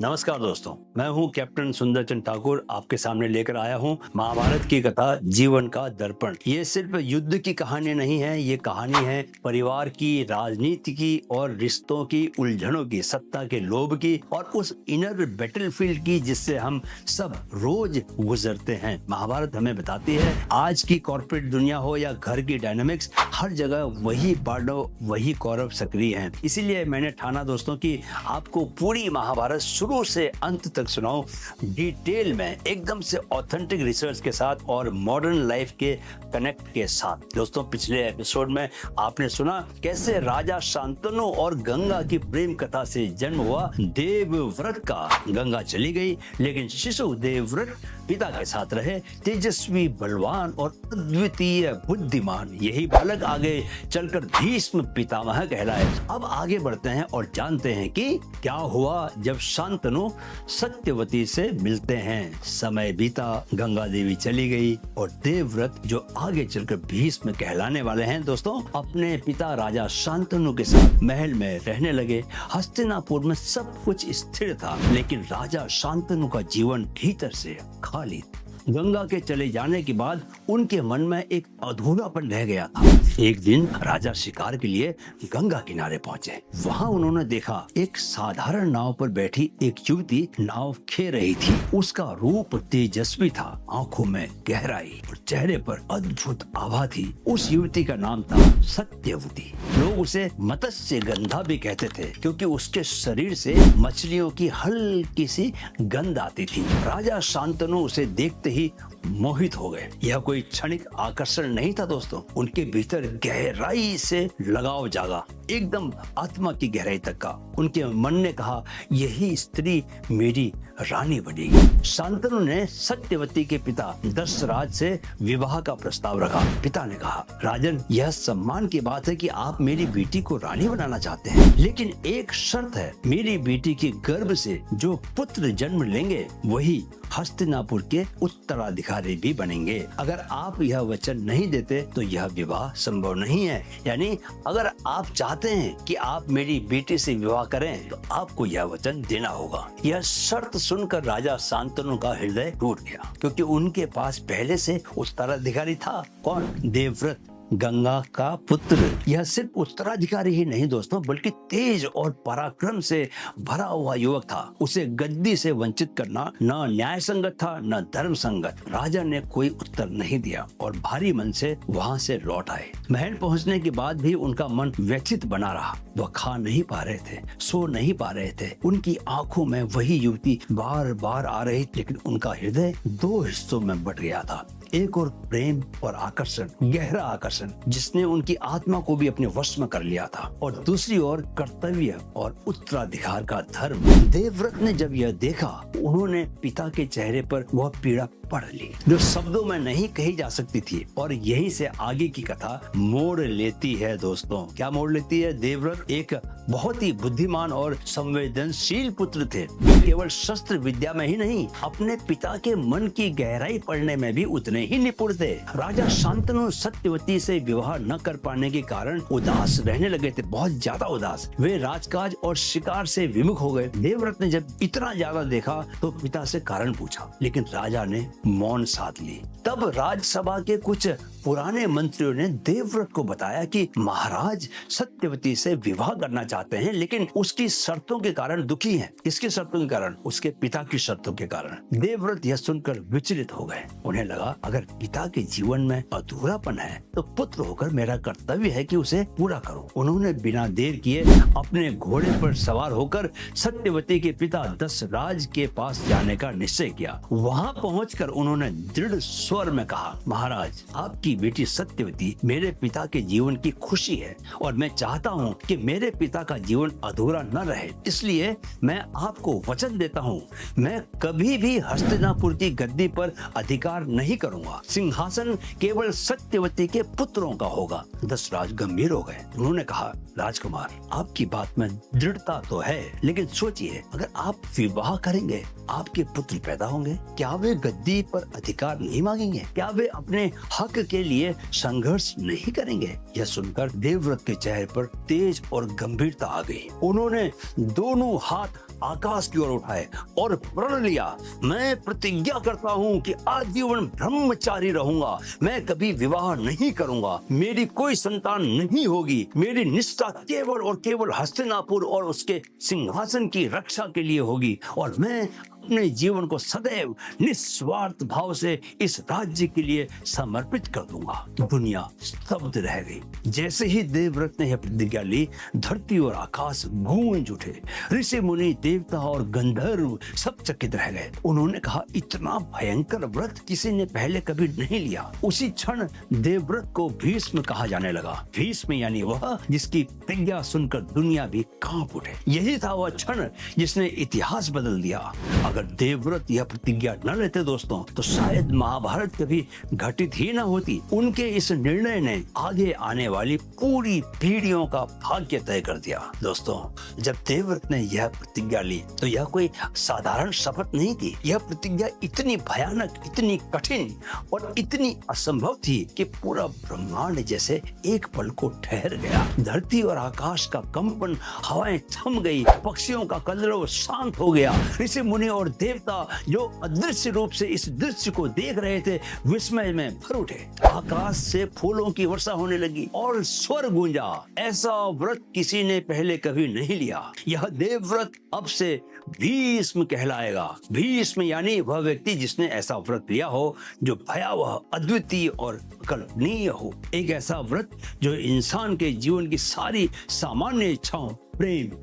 नमस्कार दोस्तों, मैं हूं कैप्टन सुंदरचंद ठाकुर। आपके सामने लेकर आया हूं महाभारत की कथा जीवन का दर्पण। ये सिर्फ युद्ध की कहानी नहीं है, ये कहानी है परिवार की, राजनीति की और रिश्तों की उलझनों की, सत्ता के लोभ की और उस इनर बैटलफील्ड की जिससे हम सब रोज गुजरते हैं। महाभारत हमें बताती है आज की कॉर्पोरेट दुनिया हो या घर की डायनामिक्स, हर जगह वही पांडव वही कौरव सक्रिय हैं। इसीलिए मैंने ठाना दोस्तों की आपको पूरी महाभारत शुरू से अंत तक सुनाओ, डिटेल में, एकदम से ऑथेंटिक रिसर्च के साथ और मॉडर्न लाइफ के कनेक्ट के साथ। दोस्तों, पिछले एपिसोड में आपने सुना कैसे राजा शांतनु और गंगा की प्रेम कथा से जन्म हुआ देवव्रत का। गंगा चली गई लेकिन शिशु देवव्रत पिता के साथ रहे, तेजस्वी, बलवान और अद्वितीय बुद्धिमान। यही बालक आगे चलकर भीष्म पितामह कहलाए। अब आगे बढ़ते हैं और जानते हैं कि क्या हुआ जब शांतनु सत्यवती से मिलते हैं। समय बीता, गंगा देवी चली गई और देवव्रत जो आगे चलकर भीष्म कहलाने वाले हैं दोस्तों, अपने पिता राजा शांतनु के साथ महल में रहने लगे। हस्तिनापुर में सब कुछ स्थिर था लेकिन राजा शांतनु का जीवन भीतर से खाली। गंगा के चले जाने के बाद उनके मन में एक अधूरापन रह गया था। एक दिन राजा शिकार के लिए गंगा किनारे पहुंचे। वहां उन्होंने देखा एक साधारण नाव पर बैठी एक युवती नाव खे रही थी। उसका रूप तेजस्वी था, आंखों में गहराई और चेहरे पर अद्भुत आभा थी। उस युवती का नाम था सत्यवती। लोग उसे मत्स्य गंधा भी कहते थे क्योंकि उसके शरीर से मछलियों की हल्की सी गंध आती थी। राजा शांतनु उसे देखते ही मोहित हो गए। यह कोई क्षणिक आकर्षण नहीं था दोस्तों, उनके भीतर गहराई से लगाव जागा, एकदम आत्मा की गहराई तक का। उनके मन ने कहा, यही स्त्री मेरी रानी बनेगी। शांतनु ने सत्यवती के पिता दशरथ से विवाह का प्रस्ताव रखा। पिता ने कहा, राजन, यह सम्मान की बात है कि आप मेरी बेटी को रानी बनाना चाहते हैं, लेकिन एक शर्त है, मेरी बेटी के गर्भ से जो पुत्र जन्म लेंगे वही हस्तिनापुर के उत्तराधिकारी भी बनेंगे। अगर आप यह वचन नहीं देते तो यह विवाह संभव नहीं है। यानी अगर आप चाहते हैं कि आप मेरी बेटी से विवाह करें तो आपको यह वचन देना होगा। यह शर्त सुनकर राजा शांतनु का हृदय टूट गया क्योंकि उनके पास पहले से उत्तराधिकारी था। कौन? देवव्रत, गंगा का पुत्र। यह सिर्फ उत्तराधिकारी ही नहीं दोस्तों, बल्कि तेज और पराक्रम से भरा हुआ युवक था। उसे गद्दी से वंचित करना न न्याय संगत था न धर्म संगत। राजा ने कोई उत्तर नहीं दिया और भारी मन से वहां से लौट आए। महल पहुंचने के बाद भी उनका मन व्यथित बना रहा। वह खा नहीं पा रहे थे, सो नहीं पा रहे थे। उनकी आंखों में वही युवती बार बार आ रही, लेकिन उनका हृदय दो हिस्सों में बट गया था। एक और प्रेम और आकर्षण, गहरा आकर्षण जिसने उनकी आत्मा को भी अपने वश में कर लिया था, और दूसरी ओर कर्तव्य और उत्तराधिकार का धर्म। देवव्रत ने जब यह देखा, उन्होंने पिता के चेहरे पर वह पीड़ा पढ़ ली जो शब्दों में नहीं कही जा सकती थी। और यहीं से आगे की कथा मोड़ लेती है दोस्तों। क्या मोड़ लेती है? देवव्रत एक बहुत ही बुद्धिमान और संवेदनशील पुत्र थे। वे केवल शस्त्र विद्या में ही नहीं, अपने पिता के मन की गहराई पढ़ने में भी उतने ही निपुण थे। राजा शांतनु सत्यवती से विवाह न कर पाने के कारण उदास रहने लगे थे, बहुत ज्यादा उदास। वे राजकाज और शिकार से विमुख हो गए। देवव्रत ने जब इतना ज्यादा देखा तो पिता से कारण पूछा, लेकिन राजा ने मौन साध ली। तब राजसभा के कुछ पुराने मंत्रियों ने देवव्रत को बताया कि महाराज सत्यवती से विवाह करना चाहते हैं, लेकिन उसकी शर्तों के कारण दुखी हैं। किसकी शर्तों के कारण? उसके पिता की शर्तों के कारण। देवव्रत यह सुनकर विचलित हो गए। उन्हें लगा, अगर पिता के जीवन में अधूरापन है तो पुत्र होकर मेरा कर्तव्य है कि उसे पूरा करूं। उन्होंने बिना देर किए अपने घोड़े पर सवार होकर सत्यवती के पिता दशरथ के पास जाने का निश्चय किया। वहां पहुंचकर उन्होंने दृढ़ स्वर में कहा, महाराज, आपकी बेटी सत्यवती मेरे पिता के जीवन की खुशी है और मैं चाहता हूँ कि मेरे पिता का जीवन अधूरा न रहे। इसलिए मैं आपको वचन देता हूँ, मैं कभी भी हस्तिनापुर की गद्दी पर अधिकार नहीं करूंगा। सिंहासन केवल सत्यवती के पुत्रों का होगा। दशरथ गंभीर हो गए। उन्होंने कहा, राजकुमार, आपकी बात में दृढ़ता तो है, लेकिन सोचिए, अगर आप विवाह करेंगे आपके पुत्र पैदा होंगे, क्या वे गद्दी पर अधिकार नहीं मांगेंगे? क्या वे अपने हक के लिए संघर्ष नहीं करेंगे? यह सुनकर देवव्रत के चेहरे पर तेज और गंभीरता आ गई। उन्होंने दोनों हाथ आकाश की ओर उठाए और प्रण लिया, मैं प्रतिज्ञा करता हूँ कि आजीवन ब्रह्मचारी रहूंगा, मैं कभी विवाह नहीं करूंगा, मेरी कोई संतान नहीं होगी, मेरी निष्ठा केवल और केवल हस्तिनापुर और उसके सिंहासन की रक्षा के लिए होगी और मैं अपने जीवन को सदैव निस्वार्थ भाव से इस राज्य के लिए समर्पित कर दूंगा। दुनिया स्तब्ध रह गई। जैसे ही देवव्रत ने यह प्रतिज्ञा ली, धरती और आकाश गूंज उठे। ऋषि मुनि, देवता और गंधर्व सब चकित रह गए। उन्होंने कहा, इतना भयंकर व्रत किसी ने पहले कभी नहीं लिया। उसी क्षण देवव्रत को भीष्म कहा जाने लगा। भीष्म यानी वह जिसकी प्रतिज्ञा सुनकर दुनिया भी कांप उठे। यही था वह क्षण जिसने इतिहास बदल दिया। अगर देवव्रत यह प्रतिज्ञा न लेते दोस्तों, तो शायद महाभारत कभी घटित ही न होती। उनके इस निर्णय ने आगे आने वाली पूरी पीढ़ियों का भाग्य तय कर दिया। दोस्तों, जब देवव्रत ने यह प्रतिज्ञा ली तो यह कोई साधारण शपथ नहीं थी। यह प्रतिज्ञा इतनी भयानक, इतनी कठिन और इतनी असंभव थी कि पूरा ब्रह्मांड जैसे एक पल को ठहर गया। धरती और आकाश का कंपन, हवाएं थम गई, पक्षियों का कलरव शांत हो गया। ऋषि मुनि और देवता जो अदृश्य रूप से इस दृश्य को देख रहे थे, विस्मय में भर उठे। आकाश से फूलों की वर्षा होने लगी और स्वर गूंजा, ऐसा व्रत किसी ने पहले कभी नहीं लिया। यह देवव्रत अब से भीष्म कहलाएगा। भीष्म यानी वह व्यक्ति जिसने ऐसा व्रत लिया हो जो भयावह, अद्वितीय और अकल्पनीय हो। एक ऐसा व्रत जो इंसान के जीवन की सारी सामान्य इच्छाओं, प्रेम,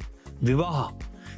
विवाह,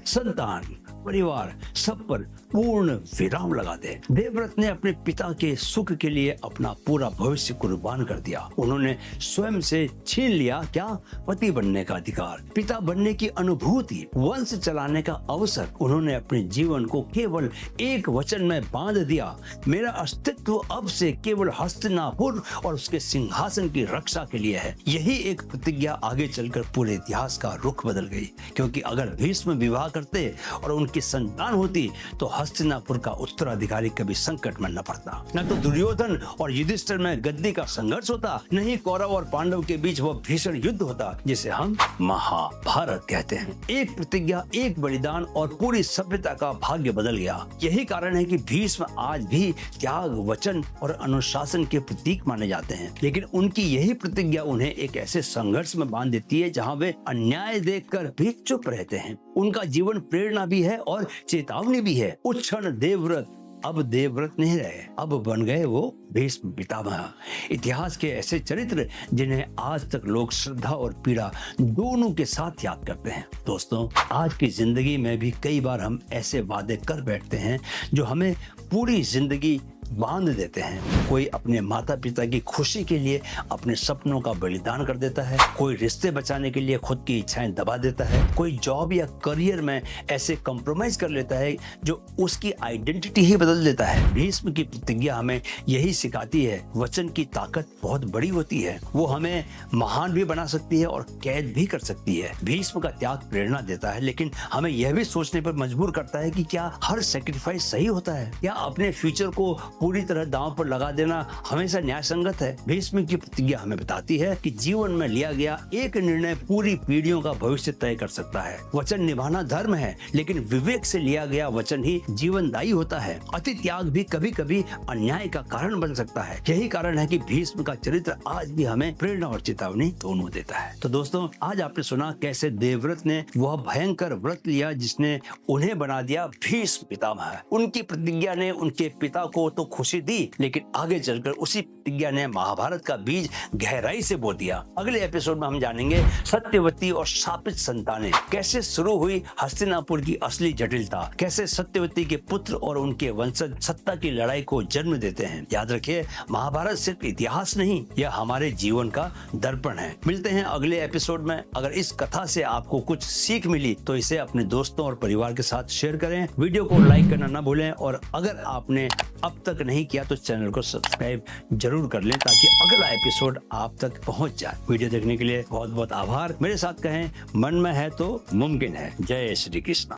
संतान, परिवार, सब पर पूर्ण विराम लगा दे। देवव्रत ने अपने पिता के सुख के लिए अपना पूरा भविष्य कुर्बान कर दिया। उन्होंने स्वयं से छीन लिया क्या? पति बनने का अधिकार, पिता बनने की अनुभूति, वंश चलाने का अवसर। उन्होंने अपने जीवन को केवल एक वचन में बांध दिया, मेरा अस्तित्व अब से केवल हस्तिनापुर और उसके सिंहासन की रक्षा के लिए है। यही एक प्रतिज्ञा आगे चलकर पूरे इतिहास का रुख बदल गई, क्योंकि अगर भीष्म विवाह करते और उनकी संतान होती तो हस्तिनापुर का उत्तराधिकारी कभी संकट में न पड़ता। न तो दुर्योधन और युधिष्ठिर में गद्दी का संघर्ष होता, न ही कौरव और पांडव के बीच वह भीषण युद्ध होता जिसे हम महाभारत कहते हैं। एक प्रतिज्ञा, एक बलिदान और पूरी सभ्यता का भाग्य बदल गया। यही कारण है कि भीष्म आज भी त्याग, वचन और अनुशासन के प्रतीक माने जाते हैं। लेकिन उनकी यही प्रतिज्ञा उन्हें एक ऐसे संघर्ष में बांध देती है जहाँ वे अन्याय देखकर भी चुप रहते हैं। उनका जीवन प्रेरणा भी है और चेतावनी भी है। उस क्षण देवव्रत अब देवव्रत नहीं रहे, अब बन गए वो भीष्म पितामह। इतिहास के ऐसे चरित्र जिन्हें आज तक लोग श्रद्धा और पीड़ा दोनों के साथ याद करते हैं। दोस्तों, आज की जिंदगी में भी कई बार हम ऐसे वादे कर बैठते हैं जो हमें पूरी जिंदगी बांध देते हैं। कोई अपने माता पिता की खुशी के लिए अपने सपनों का बलिदान कर देता है, कोई रिश्ते बचाने के लिए खुद की इच्छाएं दबा देता है, कोई जॉब या करियर में ऐसे कॉम्प्रोमाइज कर लेता है जो उसकी आइडेंटिटी ही बदल देता है। भीष्म की प्रतिज्ञा हमें यही सिखाती है, वचन की ताकत बहुत बड़ी होती है। वो हमें महान भी बना सकती है और कैद भी कर सकती है। भीष्म का त्याग प्रेरणा देता है, लेकिन हमें यह भी सोचने पर मजबूर करता है कि क्या हर सेक्रीफाइस सही होता है? क्या अपने फ्यूचर को पूरी तरह दांव पर लगा देना हमेशा न्याय संगत है? भीष्म की प्रतिज्ञा हमें बताती है कि जीवन में लिया गया एक निर्णय पूरी पीढ़ियों का भविष्य तय कर सकता है। वचन निभाना धर्म है, लेकिन विवेक से लिया गया वचन ही जीवनदायी होता है। अति त्याग भी कभी कभी अन्याय का कारण बन सकता है। यही कारण है कि भीष्म का चरित्र आज भी हमें प्रेरणा और चेतावनी दोनों देता है। तो दोस्तों, आज आपने सुना कैसे देवव्रत ने वह भयंकर व्रत लिया जिसने उन्हें बना दिया भीष्म पितामह। उनकी प्रतिज्ञा ने उनके पिता को तो खुशी दी, लेकिन आगे चलकर उसी प्रतिज्ञा ने महाभारत का बीज गहराई से बो दिया। अगले एपिसोड में हम जानेंगे सत्यवती और शापित संतानें कैसे शुरू हुई, हस्तिनापुर की असली जटिलता, कैसे सत्यवती के पुत्र और उनके वंशज सत्ता की लड़ाई को जन्म देते हैं। याद रखिए, महाभारत सिर्फ इतिहास नहीं, यह हमारे जीवन का दर्पण है। मिलते हैं अगले एपिसोड में। अगर इस कथा से आपको कुछ सीख मिली तो इसे अपने दोस्तों और परिवार के साथ शेयर करें। वीडियो को लाइक करना ना भूलें, और अगर आपने अब तक नहीं किया तो चैनल को सब्सक्राइब जरूर कर लें ताकि अगला एपिसोड आप तक पहुंच जाए। वीडियो देखने के लिए बहुत बहुत आभार। मेरे साथ कहें, मन में है तो मुमकिन है। जय श्री कृष्ण।